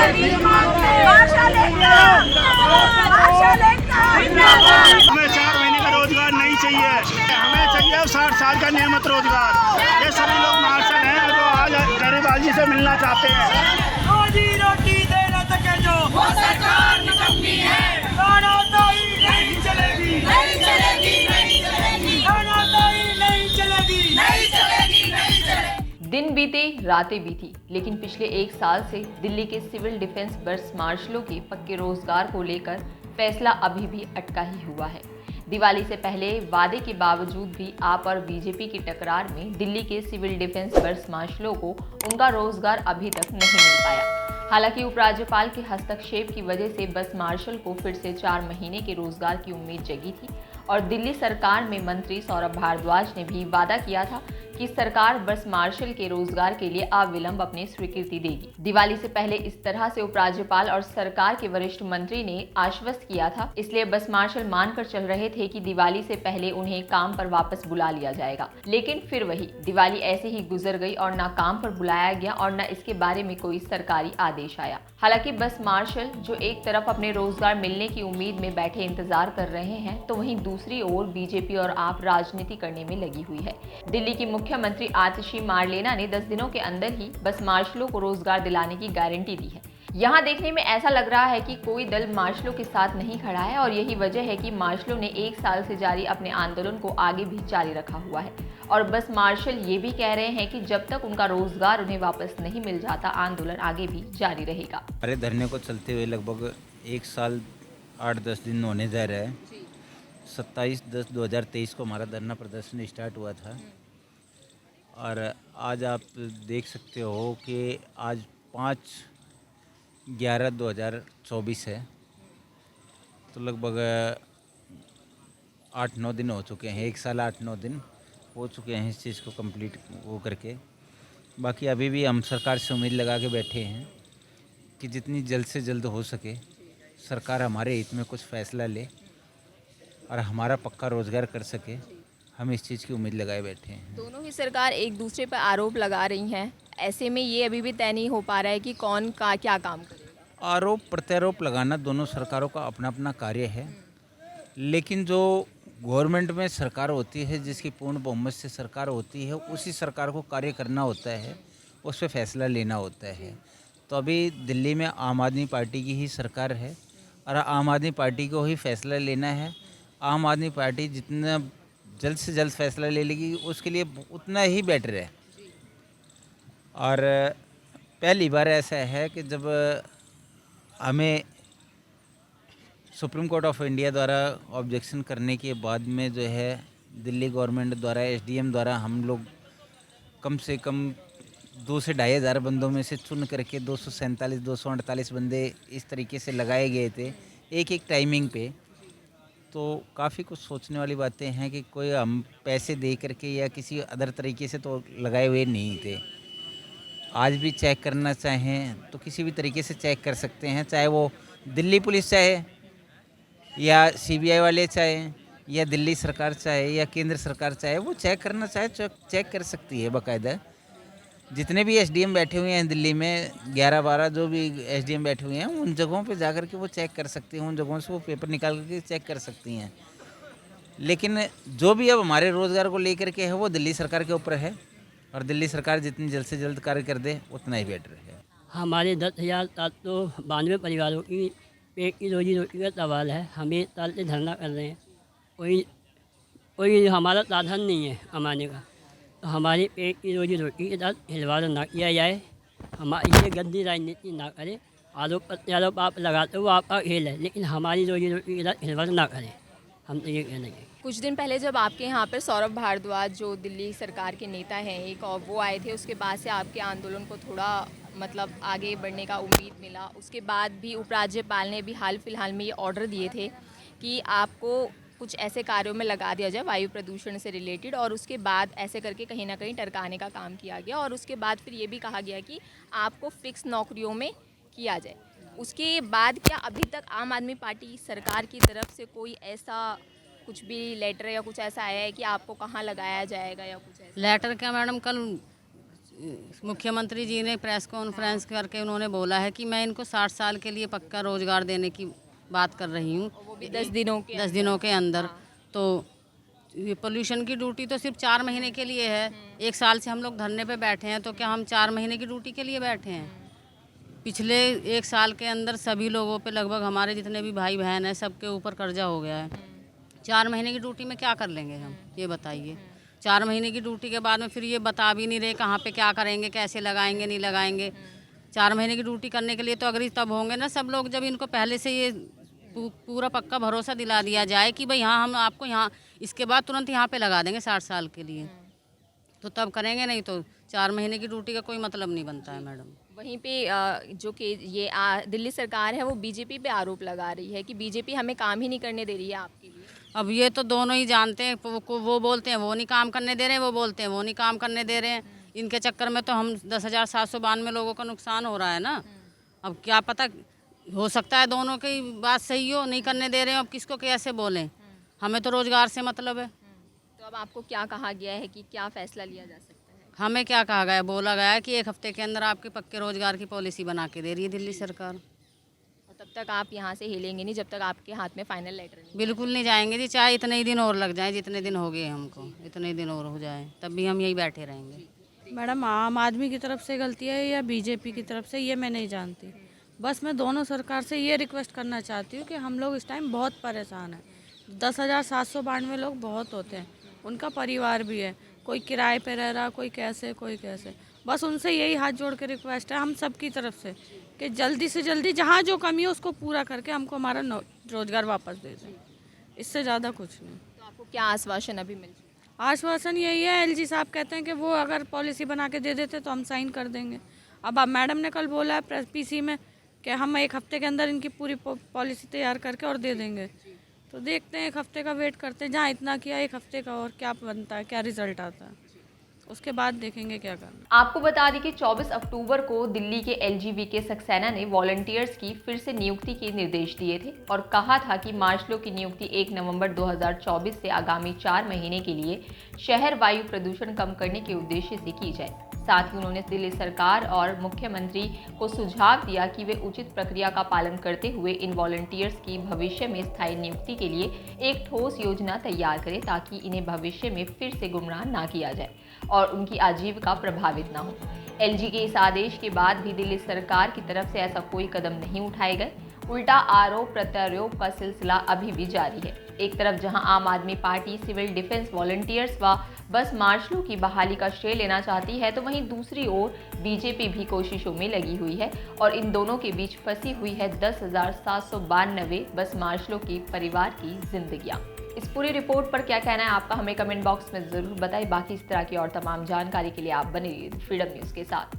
हमें 4 महीने का रोजगार नहीं चाहिए, हमें चाहिए 60 साल का नियमित रोजगार। ये सभी लोग मार्शल हैं जो आज गरीबाजी से मिलना चाहते हैं। रोजी रोटी दे न सके जो वो सरकार निकम्मी है। तानाशाही नहीं चलेगी, नहीं चलेगी, नहीं चलेगी। तानाशाही नहीं चलेगी, नहीं चलेगी, नहीं चलेगी। दिन बीते रातें बीती, लेकिन पिछले 1 साल से दिल्ली के सिविल डिफेंस बर्स मार्शलों के पक्के रोजगार को लेकर फैसला अभी भी अटका ही हुआ है। दिवाली से पहले वादे के बावजूद भी आप और बीजेपी की टकरार में दिल्ली के सिविल डिफेंस बर्स मार्शलों को उनका रोजगार अभी तक नहीं मिल पाया। हालांकि उपराज्यपाल के हस्तक्षेप की वजह से बस मार्शल को फिर से 4 महीने के रोजगार की उम्मीद जगी थी और दिल्ली सरकार में मंत्री सौरभ भारद्वाज ने भी वादा किया था कि सरकार बस मार्शल के रोजगार के लिए अविलंब अपनी स्वीकृति देगी। दिवाली से पहले इस तरह से उपराज्यपाल और सरकार के वरिष्ठ मंत्री ने आश्वस्त किया था, इसलिए बस मार्शल मानकर चल रहे थे कि दिवाली से पहले उन्हें काम पर वापस बुला लिया जाएगा। लेकिन फिर वही दिवाली ऐसे ही गुजर गई और न काम पर बुलाया गया और न इसके बारे में कोई सरकारी आदेश आया। हालांकि बस मार्शल जो एक तरफ अपने रोजगार मिलने की उम्मीद में बैठे इंतजार कर रहे हैं, तो वहीं दूसरी ओर बीजेपी और आप राजनीति करने में लगी हुई है। दिल्ली की मुख्यमंत्री आतिशी मारलेना ने 10 दिनों के अंदर ही बस मार्शलों को रोजगार दिलाने की गारंटी दी है। यहाँ देखने में ऐसा लग रहा है कि कोई दल मार्शलों के साथ नहीं खड़ा है और यही वजह है कि मार्शलों ने 1 साल से जारी अपने आंदोलन को आगे भी जारी रखा हुआ है और बस मार्शल ये भी कह रहे हैं कि जब तक उनका रोजगार उन्हें वापस नहीं मिल जाता, आंदोलन आगे भी जारी रहेगा। हमारे धरने को चलते हुए लगभग 1 साल 8-10 दिन होने जा रहा है। 27/10/2023 को हमारा धरना प्रदर्शन स्टार्ट हुआ था और आज आप देख सकते हो कि आज 5/11/2024 है, तो लगभग 8-9 दिन हो चुके हैं। 1 साल 8-9 दिन हो चुके हैं इस चीज़ को कंप्लीट वो करके। बाकी अभी भी हम सरकार से उम्मीद लगा के बैठे हैं कि जितनी जल्द से जल्द हो सके सरकार हमारे हित में कुछ फ़ैसला ले और हमारा पक्का रोज़गार कर सके। हम इस चीज़ की उम्मीद लगाए बैठे हैं। दोनों ही सरकार एक दूसरे पर आरोप लगा रही हैं, ऐसे में ये अभी भी तय नहीं हो पा रहा है कि कौन का क्या काम करेगा। आरोप प्रत्यारोप लगाना दोनों सरकारों का अपना अपना कार्य है, लेकिन जो गवर्नमेंट में सरकार होती है, जिसकी पूर्ण बहुमत से सरकार होती है, उसी सरकार को कार्य करना होता है, उस पर फैसला लेना होता है। तो अभी दिल्ली में आम आदमी पार्टी की ही सरकार है और आम आदमी पार्टी को ही फैसला लेना है। आम आदमी पार्टी जितना जल्द से जल्द फैसला ले लेगी उसके लिए उतना ही बेटर है। और पहली बार ऐसा है कि जब हमें सुप्रीम कोर्ट ऑफ इंडिया द्वारा ऑब्जेक्शन करने के बाद में जो है दिल्ली गवर्नमेंट द्वारा एसडीएम द्वारा हम लोग कम से कम 2 से 2,500 बंदों में से चुन करके 247-248 बंदे इस तरीके से लगाए गए थे एक एक टाइमिंग पे। तो काफ़ी कुछ सोचने वाली बातें हैं कि कोई हम पैसे दे करके या किसी अदर तरीके से तो लगाए हुए नहीं थे। आज भी चेक करना चाहें तो किसी भी तरीके से चेक कर सकते हैं, चाहे वो दिल्ली पुलिस चाहे या सीबीआई वाले चाहे या दिल्ली सरकार चाहे या केंद्र सरकार चाहे, वो चेक करना चाहे चेक कर सकती है बाकायदा। जितने भी एसडीएम बैठे हुए हैं दिल्ली में 11-12 जो भी एसडीएम बैठे हुए हैं, उन जगहों पे जाकर के वो चेक कर सकती हैं, उन जगहों से वो पेपर निकाल करके चेक कर सकती हैं। लेकिन जो भी अब हमारे रोज़गार को लेकर के है वो दिल्ली सरकार के ऊपर है और दिल्ली सरकार जितनी जल्द से जल्द कार्य कर दे उतना ही बेटर है। हमारे 10,792 परिवारों की पेट की रोजी रोटी का सवाल है। हम 1 साल से धरना कर रहे हैं, कोई हमारा साधन नहीं है कमाने का, तो हमारी पेट की रोजी रोटी के साथ खिलवाड़ ना किया जाए। हमारी ये गंदी राजनीति ना करें। आरोप प्रत्यारोप आप लगाते हो, आपका खेल है, लेकिन हमारी रोजी रोटी के साथ खिलवाड़ ना करें। हम तो ये कहना चाहिए। कुछ दिन पहले जब आपके यहाँ पर सौरभ भारद्वाज जो दिल्ली सरकार के नेता हैं एक, और वो आए थे, उसके बाद से आपके आंदोलन को थोड़ा मतलब आगे बढ़ने का उम्मीद मिला। उसके बाद भी उपराज्यपाल ने भी हाल फिलहाल में ये ऑर्डर दिए थे कि आपको कुछ ऐसे कार्यों में लगा दिया जाए वायु प्रदूषण से रिलेटेड, और उसके बाद ऐसे करके कहीं ना कहीं टरकाने का काम किया गया और उसके बाद फिर ये भी कहा गया कि आपको फिक्स नौकरियों में किया जाए। उसके बाद क्या अभी तक आम आदमी पार्टी सरकार की तरफ से कोई ऐसा कुछ भी लेटर या कुछ ऐसा आया है कि आपको कहाँ लगाया जाएगा या कुछ ऐसा? लेटर क्या मैडम, कल मुख्यमंत्री जी ने प्रेस कॉन्फ्रेंस करके उन्होंने बोला है कि मैं इनको 60 साल के लिए पक्का रोजगार देने की बात कर रही हूँ, वो भी 10 दिनों के 10 दिनों के अंदर। तो ये पोल्यूशन की ड्यूटी तो सिर्फ 4 महीने के लिए है। 1 साल से हम लोग धरने पे बैठे हैं, तो क्या हम 4 महीने की ड्यूटी के लिए बैठे हैं? पिछले 1 साल के अंदर सभी लोगों पे, लगभग हमारे जितने भी भाई बहन हैं, सबके ऊपर कर्जा हो गया है। 4 महीने की ड्यूटी में क्या कर लेंगे हम, ये बताइए। 4 महीने की ड्यूटी के बाद में फिर ये बता भी नहीं रहे कहाँ पे क्या करेंगे, कैसे लगाएंगे, नहीं लगाएंगे। 4 महीने की ड्यूटी करने के लिए तो अगर तब होंगे ना सब लोग, जब इनको पहले से ये पूरा पक्का भरोसा दिला दिया जाए कि भाई हाँ, हम आपको यहाँ इसके बाद तुरंत यहाँ पे लगा देंगे 60 साल के लिए, तो तब करेंगे। नहीं तो 4 महीने की ड्यूटी का कोई मतलब नहीं बनता है मैडम। वहीं पे जो कि ये दिल्ली सरकार है वो बीजेपी पे आरोप लगा रही है कि बीजेपी हमें काम ही नहीं करने दे रही है आपके लिए। अब ये तो दोनों ही जानते हैं, वो बोलते हैं वो नहीं काम करने दे रहे हैं, वो बोलते हैं वो नहीं काम करने दे रहे हैं। इनके चक्कर में तो हम 10,792 लोगों का नुकसान हो रहा है ना। अब क्या पता, हो सकता है दोनों की बात सही हो, नहीं करने दे रहे हो, अब किसको कैसे बोलें। हमें तो रोज़गार से मतलब है। तो अब आपको क्या कहा गया है कि क्या फैसला लिया जा सकता है? हमें क्या कहा गया है, बोला गया है कि 1 हफ्ते के अंदर आपके पक्के रोज़गार की पॉलिसी बना के दे रही है दिल्ली सरकार। और तब तक आप यहाँ से हिलेंगे नहीं जब तक आपके हाथ में फाइनल लेटर नहीं। बिल्कुल नहीं जाएंगे जी, चाहे इतने ही दिन और लग जाएं, जितने दिन हो गए हमको, इतने ही दिन और हो जाए, तब भी हम यही बैठे रहेंगे। मैडम आम आदमी की तरफ से गलती है या बीजेपी की तरफ से, ये मैं नहीं जानती। बस मैं दोनों सरकार से ये रिक्वेस्ट करना चाहती हूँ कि हम लोग इस टाइम बहुत परेशान हैं। 10,792 लोग बहुत होते हैं, उनका परिवार भी है, कोई किराए पे रह रहा, कोई कैसे कोई कैसे। बस उनसे यही हाथ जोड़ के रिक्वेस्ट है हम सब की तरफ से कि जल्दी से जल्दी जहाँ जो कमी है उसको पूरा करके हमको हमारा रोज़गार वापस दे दें। इससे ज़्यादा कुछ नहीं। तो आपको क्या आश्वासन अभी मिल चुका है? आश्वासन यही है, एलजी साहब कहते हैं कि वो अगर पॉलिसी बना के दे देते तो हम साइन कर देंगे। अब मैडम ने कल बोला है पीसी में कि हम 1 हफ्ते के अंदर इनकी पूरी पॉलिसी तैयार करके और दे देंगे। तो देखते हैं, 1 हफ्ते का वेट करते हैं। जहाँ इतना किया 1 हफ्ते का, और क्या बनता है, क्या रिजल्ट आता है, उसके बाद देखेंगे क्या करना। आपको बता दें कि 24 अक्टूबर को दिल्ली के LGV सक्सेना ने वॉलंटियर्स की फिर से नियुक्ति के निर्देश दिए थे और कहा था कि मार्शलों की नियुक्ति 1 नवंबर 2024 से आगामी 4 महीने के लिए शहर वायु प्रदूषण कम करने के उद्देश्य से की जाए। साथ ही उन्होंने दिल्ली सरकार और मुख्यमंत्री को सुझाव दिया कि वे उचित प्रक्रिया का पालन करते हुए इन वॉलंटियर्स की भविष्य में स्थायी नियुक्ति के लिए एक ठोस योजना तैयार करें ताकि इन्हें भविष्य में फिर से गुमराह ना किया जाए और उनकी आजीविका प्रभावित ना हो। LG के इस आदेश के बाद भी दिल्ली सरकार की तरफ से ऐसा कोई कदम नहीं उठाए गए। उल्टा आरोप प्रत्यारोप का सिलसिला अभी भी जारी है। एक तरफ जहां आम आदमी पार्टी सिविल डिफेंस वॉलंटियर्स व बस मार्शलों की बहाली का श्रेय लेना चाहती है, तो वहीं दूसरी ओर बीजेपी भी कोशिशों में लगी हुई है और इन दोनों के बीच फंसी हुई है 10,792 बस मार्शलों के परिवार की जिंदगियां। इस पूरी रिपोर्ट पर क्या कहना है आपका, हमें कमेंट बॉक्स में जरूर बताएं। बाकी इस तरह की और तमाम जानकारी के लिए आप बने रहिए फ्रीडम न्यूज़ के साथ।